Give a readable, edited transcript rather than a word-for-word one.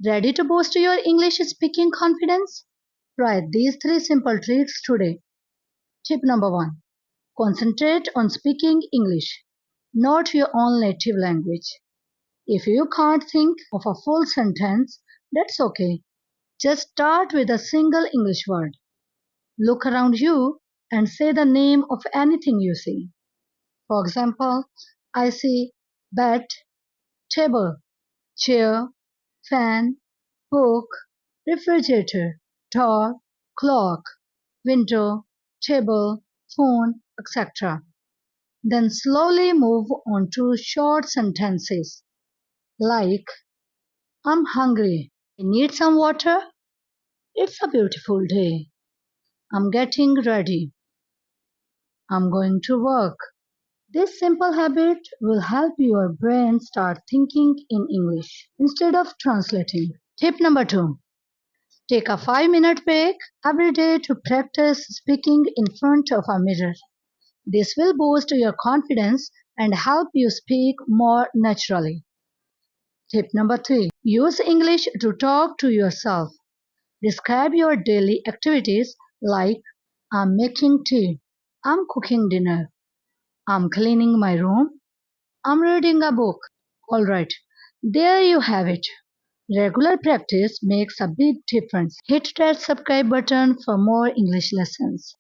Ready to boost your English speaking confidence? Try these three simple tricks today. Tip number one: concentrate on speaking English, not your own native language. If you can't think of a full sentence, that's okay. Just start with a single English word. Look around you and say the name of anything you see. For example, I see bed, table, chair, fan, book, refrigerator, door, clock, window, table, phone, etc. Then slowly move on to short sentences like I'm hungry. I need some water. It's a beautiful day. I'm getting ready. I'm going to work. This simple habit will help your brain start thinking in English instead of translating. Tip number two: take a 5-minute break every day to practice speaking in front of a mirror. This will boost your confidence and help you speak more naturally. Tip number three: use English to talk to yourself. Describe your daily activities like I'm making tea, I'm cooking dinner, I'm cleaning my room, I'm reading a book. Alright, there you have it. Regular practice makes a big difference. Hit that subscribe button for more English lessons.